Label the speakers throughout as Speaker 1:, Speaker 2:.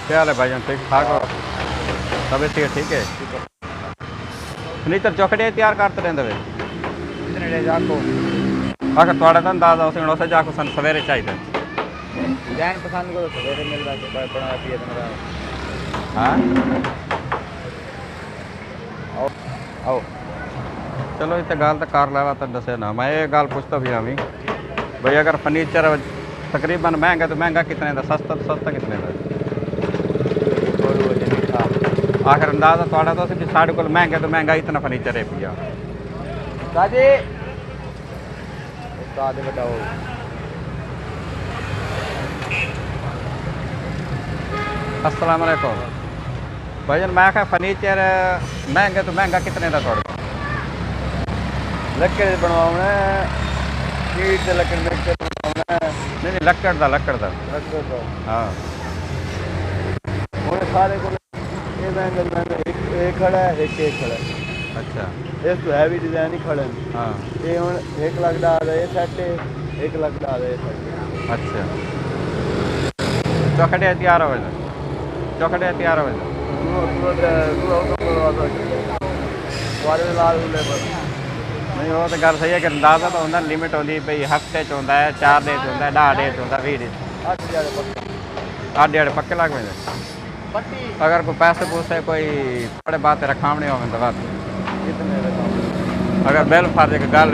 Speaker 1: क्या हाल है भाईजान, ठीक ठाक हो? तबीयत ठीक है? फर्नीचर चौकड़े तैयार करते रहते वे
Speaker 2: कितने डे जाको
Speaker 1: आखिर थोड़ा तो अंदाजा उस उसे जाको सन सवेरे चाहिए।
Speaker 2: डिजाइन पसंद करो सवेरे मिल रहा है बना पिए मेरा।
Speaker 1: हाँ
Speaker 2: आओ आओ
Speaker 1: चलो इतने गाल तो कर लेवा तो दसे ना। मैं ये गाल पूछता भी हाँ भाई, अगर फर्नीचर तकरीबन महंगा तो महंगा कितने का, सस्ता तो सस्ता कितने का? आखिर अंदाजा थोड़ा तो भी साढ़े को महंगा तो महंगा इतना फर्नीचर है पिया।
Speaker 2: दादी उस्ताद बताओ।
Speaker 1: अस्सलाम वालेकुम भाईजान, मैं क्या फर्नीचर महंगा तो महंगा कितने का थोड़ा?
Speaker 2: लकड़ बनवाना शीट से लकड़ मिक्स बनवाना
Speaker 1: नहीं नहीं लक्कड़ का
Speaker 2: लकड़ तो
Speaker 1: हाँ
Speaker 2: और सारे को ये महंगा महंगा एक खड़ा है एक खड़ा है।
Speaker 1: अच्छा
Speaker 2: इस तो हैवी डिजाइन ही खड़े हैं।
Speaker 1: हाँ
Speaker 2: ये हुन 1 लाख दा ये सेट है, 1 लाख दा ये सेट।
Speaker 1: अच्छा चौखटे तैयार हो जाए, चौखटे तैयार हो जाए नहीं वो तो गल सही है कि अंदाजा तो होंगे लिमिट होती भाई हफ्ते च होंगे 4 डे च होंगे 10 डे च होंगे 20 डे 8 डेढ़ पक्के लग पे। अगर कोई पैसे पूसे कोई थोड़े बात रखावने हो तो बात अगर बिल फर्ज गल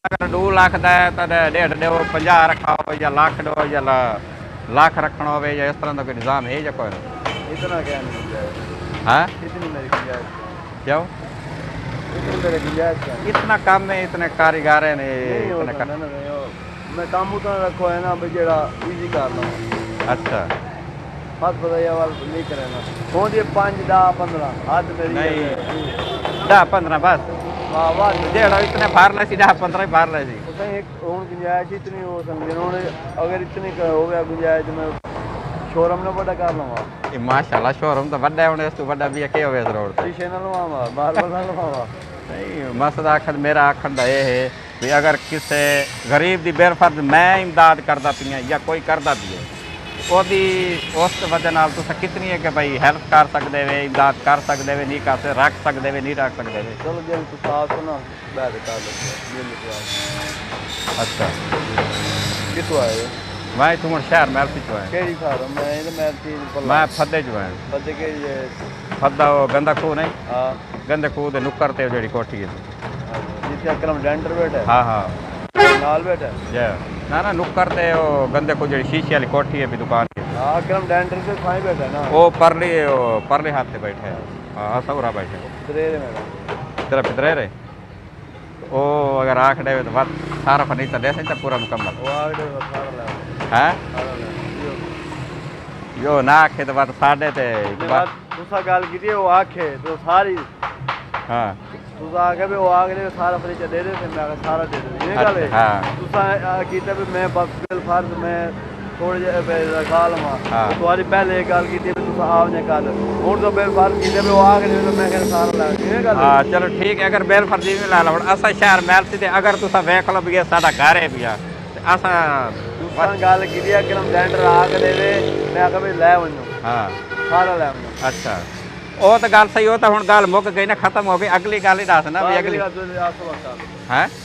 Speaker 1: अगर 2 लाख का है तो 1.5 दो 50 रखाओ या लाख दो या लाख रखना हो या इस तरह का कोई निज़ाम है या कोई?
Speaker 2: इतना क्या नहीं
Speaker 1: हाँ
Speaker 2: इतनी मेरी गुंजाइश
Speaker 1: क्यों?
Speaker 2: इतनी मेरी गुंजाइश क्या
Speaker 1: इतना कम है, इतने कारीगर है
Speaker 2: नहीं
Speaker 1: इतने
Speaker 2: होता ना मैं काम उतना रखो है ना भाई जेड़ा इजी कर लो।
Speaker 1: अच्छा
Speaker 2: हाथ बताइए वाल नहीं करे ना हो दिए 5 10 15 हाथ मेरी
Speaker 1: नहीं 10 15 बस
Speaker 2: वाह वाह
Speaker 1: जेड़ा इतने बाहर ले सी 10 15 ही बाहर ले सी
Speaker 2: उसमें एक गुंजाइश इतनी हो सकती है। अगर इतनी हो गया गुंजाइश मैं शोरूम ने बड़ा कर लूँगा।
Speaker 1: ये माशाल्लाह शोरूम तो बड़ा होने इस तो बड़ा भी के होवे रोड पे
Speaker 2: शीशे ना लवावा मार्बल ना लवावा।
Speaker 1: नहीं मकसद आखर मेरा आखर दा ये है भी अगर किसी गरीब दी बेरफर्ज मैं इमदाद करदा पिया या कोई करदा भी है ओदी उस वजह नाल तुस कितनी है कि भाई हेल्प कर सकते वे, इमदाद कर सकते वे, नहीं कर सकते, रख सकते वे, नहीं रख सकते वे।
Speaker 2: चलो जेल तो साफ हो ना बैठ कर लो।
Speaker 1: अच्छा
Speaker 2: कितों आए
Speaker 1: मैं इतों शहर महल पिछो है
Speaker 2: केड़ी फार्म मैं इधर मैं चीज
Speaker 1: मैं फद्दे जो है
Speaker 2: पते के ये
Speaker 1: फद्दा वो गंदा खूह नहीं
Speaker 2: हां
Speaker 1: गंदे खूह दे नुक्कर ते जेड़ी कोठी है
Speaker 2: जिथे अकरम डेंटर बैठा है।
Speaker 1: हाँ हाँ
Speaker 2: नाल बैठा है
Speaker 1: जय ना ना नुक्कर ते वो गंदे खूह जेड़ी शीशे वाली कोठी है भी दुकान की।
Speaker 2: हां अकरम डेंटर से साई बैठा है ना
Speaker 1: वो परले हाथ से बैठे हैं। हाँ सौरा बैठे
Speaker 2: दरेरे में
Speaker 1: तेरा पितरे रे ओ अगर आख दे तो बात सारा फर्नीचर दे सकता पूरा मुकम्मल
Speaker 2: वो आगे सारा ले
Speaker 1: है
Speaker 2: सारा ले
Speaker 1: यो ना आखे तो बात साढ़े ते
Speaker 2: बात दूसरा गाल की थी वो आखे तो सारी
Speaker 1: हाँ
Speaker 2: दूसरा आगे भी वो आगे सारा फर्नीचर दे देते मैं सारा दे देते ये गल है।
Speaker 1: हाँ
Speaker 2: दूसरा कीता भी मैं बस बिल फर्ज मैं थोड़े जे गाल मा
Speaker 1: हाँ।
Speaker 2: तुम्हारी पहले एक गाल की थी तुम आप ने कल और तो बिल फर्ज कीते भी वो आगे तो मैं सारा ला ये गल
Speaker 1: हाँ चलो ठीक है। अगर बेल फर्जी में ला लो असा शहर महल से अगर तुसा वेख लो भी साडा घर है भैया असा
Speaker 2: दूसरा गाल की थी कि हम डेंडर आके दे दे मैं आके भी ले वनो
Speaker 1: हाँ
Speaker 2: सारा ले वनो।
Speaker 1: अच्छा वो तो गल सही हो तो हुन गल मुक गई ना खत्म हो गई अगली गल ही दस ना भी अगली है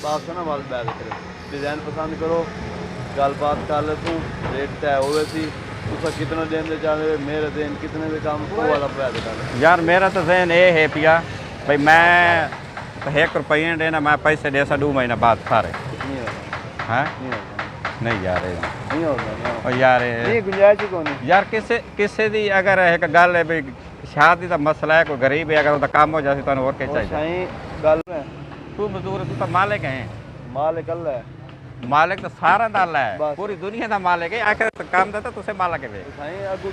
Speaker 2: बात सुना बात बैठ करो डिजाइन पसंद करो गलबात कर ले तू रेट तय होवे सी तुसा कितना देंदे चाहे मेरे देन कितने भी काम को वाला बैठ कर
Speaker 1: यार मेरा तो जहन ये है पिया भाई मैं 1 रुपये देना मैं पैसे दे सा 2 महीना बाद सारे
Speaker 2: नहीं होगा
Speaker 1: हैं
Speaker 2: नहीं होगा
Speaker 1: नहीं यार
Speaker 2: नहीं होगा
Speaker 1: और यार
Speaker 2: नहीं गुंजाइश ही कौन है
Speaker 1: यार किसे दी अगर एक गल है भी शादी का मसला है कोई गरीब है अगर उसका काम हो जाए तो और क्या चाहिए
Speaker 2: साईं गल है
Speaker 1: तू मजदूर तू तो मालिक है
Speaker 2: मालिक अल्लाह है
Speaker 1: मालिक तो सारा दाल है
Speaker 2: बस।
Speaker 1: पूरी दुनिया का मालिक है आखिर तो काम देता तुसे मालिक है
Speaker 2: साईं अगू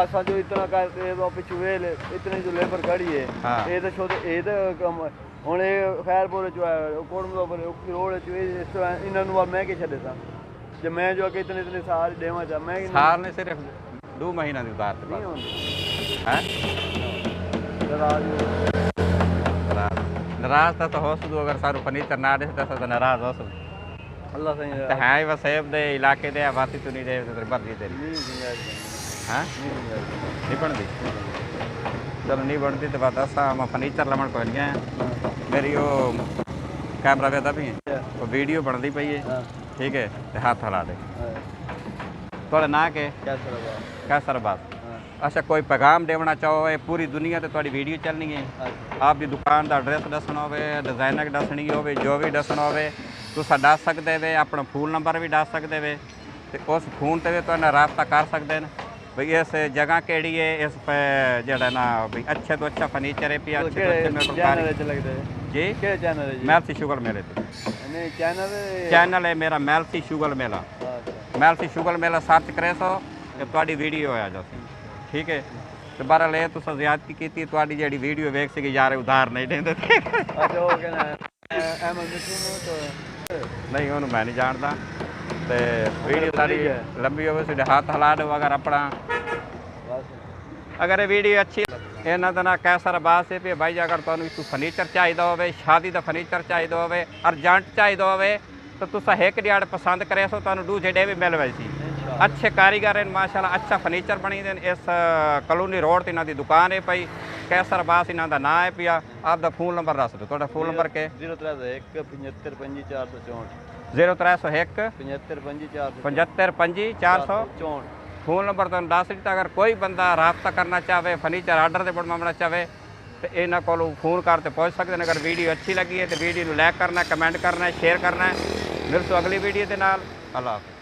Speaker 2: असा जो इतना कर ये तो पिछू वेल इतनी जो लेबर खड़ी है
Speaker 1: हाँ।
Speaker 2: ये तो छोटे ये तो कम हुन ये खैरपुर जो है कोटमला पर रोड जो इस तरह इन्होंने मैं के छड़े था जब मैं जो कि इतने साल देवा जा मैं
Speaker 1: साल ने सिर्फ 2 महीना की उतार
Speaker 2: नहीं होंदी
Speaker 1: है नाराज तो हो सुदू अगर सारू फर्नीचर ना दे तो नाराज हो सुदू
Speaker 2: अल्लाह सही
Speaker 1: ਤੇ ਹੈ ਹੀ ਵਸੇਬ ਦੇ ਇਲਾਕੇ ਦੇ ਆਬਾਦੀ ਤੋਂ ਨਹੀਂ ਦੇ ਤੇ ਬਰਦੀ ਤੇਰੀ
Speaker 2: नहीं गुंजाइश नहीं
Speaker 1: ਹਾਂ
Speaker 2: गुंजाइश
Speaker 1: ਨਹੀਂ ਬਣਦੀ ਚਲੋ ਨਹੀਂ ਬਣਦੀ ਤੇ ਬਾਤ ਅਸਾਂ ਮੈਂ ਫਰਨੀਚਰ ਲਵਣ ਕੋਈ ਨਹੀਂ ਆਇਆ ਮੇਰੀ ਉਹ ਕੈਮਰਾ ਵੇਦਾ ਵੀ ਹੈ ਉਹ ਵੀਡੀਓ ਬਣਦੀ ਪਈ ਹੈ
Speaker 2: हाँ
Speaker 1: ਠੀਕ ਹੈ ਤੇ ਹੱਥ ਹਿਲਾ ਦੇ
Speaker 2: हाँ
Speaker 1: ਤੁਹਾਡਾ ਨਾਂ ਕੀ
Speaker 2: कैसा लगा
Speaker 1: ਕੈਸਰ ਬਾਤ
Speaker 2: हाँ
Speaker 1: ਅੱਛਾ ਕੋਈ ਪੈਗਾਮ ਦੇਣਾ ਚਾਹੋ ਇਹ ਪੂਰੀ ਦੁਨੀਆ ਤੇ ਤੁਹਾਡੀ ਵੀਡੀਓ ਚੱਲਣੀ ਹੈ
Speaker 2: अच्छा
Speaker 1: ਆਪ ਦੀ ਦੁਕਾਨ ਦਾ ਐਡਰੈਸ ਦੱਸਣਾ ਹੋਵੇ ਡਿਜ਼ਾਈਨਰ ਦੱਸਣੀ ਹੋਵੇ ਜੋ ਵੀ ਦੱਸਣਾ ਹੋਵੇ ਤੁਸੀਂ ਦੱਸ ਸਕਦੇ ਵੇ ਆਪਣਾ ਫੋਨ ਨੰਬਰ ਵੀ ਦੱਸ ਸਕਦੇ ਵੇ ਤੇ ਉਸ ਫੋਨ ਤੇ ਵੀ ਤੁਹਾਡਾ ਰਾਬਤਾ ਕਰ ਸਕਦੇ ਨੇ ਵੀ ਇਸ ਜਗ੍ਹਾ ਕਿਹੜੀ ਹੈ ਇਸ ਜਿਹੜਾ ਨਾ ਵੀ ਅੱਛੇ ਤੋਂ ਅੱਛਾ ਫਰਨੀਚਰ ਹੈ ਪਿਆ ਅੱਛੇ ਤੋਂ ਅੱਛੇ ਮੇਰੇ ਕੋਲ
Speaker 2: चैनल है लगता है
Speaker 1: ਜੀ
Speaker 2: क्या चैनल है जी
Speaker 1: ਮੈਲਸੀ ਸ਼ੁਗਰ ਮੇਲੇ ਤੇ
Speaker 2: नहीं चैनल है
Speaker 1: ਚੈਨਲ ਹੈ ਮੇਰਾ ਮੈਲਸੀ ਸ਼ੁਗਰ ਮੇਲਾ
Speaker 2: अच्छा
Speaker 1: ਮੈਲਸੀ ਸ਼ੁਗਰ ਮੇਲਾ ਸਰਚ ਕਰੇ ਸੋ ਤੇ ਤੁਹਾਡੀ ਵੀਡੀਓ ਆ ਜਾਸੀ ਠੀਕ ਹੈ ਤੇ ਬਹਰਹਾਲ ਇਹ ਤੁਸੀਂ ਜ਼ਿਆਦਤੀ ਕੀਤੀ ਤੁਹਾਡੀ ਜਿਹੜੀ ਵੀਡੀਓ ਵੇਖ ਸੀਗੀ ਯਾਰ ਉਧਾਰ ਨਹੀਂ ਦਿੰਦੇ
Speaker 2: अच्छा वो कहना है अहमद मिठू तो
Speaker 1: ਨਹੀਂ ਉਹਨੂੰ ਮੈਂ ਨਹੀਂ ਜਾਣਦਾ ਤੇ ਵੀਡੀਓ
Speaker 2: ਠੀਕ
Speaker 1: ਸਾਡੀ
Speaker 2: ਹੈ।
Speaker 1: ਲੰਬੀ ਹੋਵੇ ਸਾਡੇ ਹੱਥ ਹਿਲਾ ਦਿਓ ਅਗਰ ਆਪਣਾ
Speaker 2: बस
Speaker 1: ਅਗਰ ਇਹ ਵੀਡੀਓ ਅੱਛੀ ਇਹਨਾਂ ਦਾ ਨਾ ਕੈਸਰ ਬਾਸ ਹੈ ਵੀ ਭਾਈ ਅਗਰ ਤੁਹਾਨੂੰ ਕੋਈ ਫਰਨੀਚਰ ਚਾਹੀਦਾ ਹੋਵੇ ਸ਼ਾਦੀ ਦਾ ਫਰਨੀਚਰ ਚਾਹੀਦਾ ਹੋਵੇ ਅਰਜੈਂਟ ਚਾਹੀਦਾ ਹੋਵੇ ਤਾਂ ਤੁਸੀਂ ਇੱਕ ਦਿਹਾੜ ਪਸੰਦ ਕਰਿਆ ਸੋ ਤੁਹਾਨੂੰ ਦੂਜੇ ਡੇ ਵੀ ਮਿਲ ਵੈਸੀ
Speaker 2: इंशाल्लाह
Speaker 1: अच्छे कारीगर हैं माशाल्लाह अच्छा फर्नीचर बनी दे इस कॉलोनी रोड ते इन्हां दी दुकान है पई कैसर बास इन्हां दा नाम है पिया आप दा फोन नंबर दस दो ਤੁਹਾਡਾ फोन नंबर के
Speaker 2: 031 75 464
Speaker 1: 0301
Speaker 2: 75 464
Speaker 1: 75 25 400
Speaker 2: 64
Speaker 1: फोन नंबर ਤੁਹਾਨੂੰ ਦੱਸ ਦਿੱਤਾ ਅਗਰ ਕੋਈ ਬੰਦਾ ਰਾਬਤਾ ਕਰਨਾ ਚਾਹਵੇ ਫਰਨੀਚਰ ਆਰਡਰ ਤੇ ਬਣਵਾਉਣਾ ਚਾਹਵੇ ਤੇ ਇਹਨਾਂ ਕੋਲੋਂ ਫੋਨ ਕਰ ਤੇ ਪਹੁੰਚ ਸਕਦੇ ਨੇ ਅਗਰ ਵੀਡੀਓ ਅੱਛੀ ਲੱਗੀ ਹੈ ਤੇ ਵੀਡੀਓ ਨੂੰ ਲਾਈਕ ਕਰਨਾ ਕਮੈਂਟ ਕਰਨਾ ਸ਼ੇਅਰ ਕਰਨਾ ਮਿਲੋ ਅਗਲੀ ਵੀਡੀਓ ਦੇ ਨਾਲ ਅੱਲਾਹ ਹਾਫਿਜ਼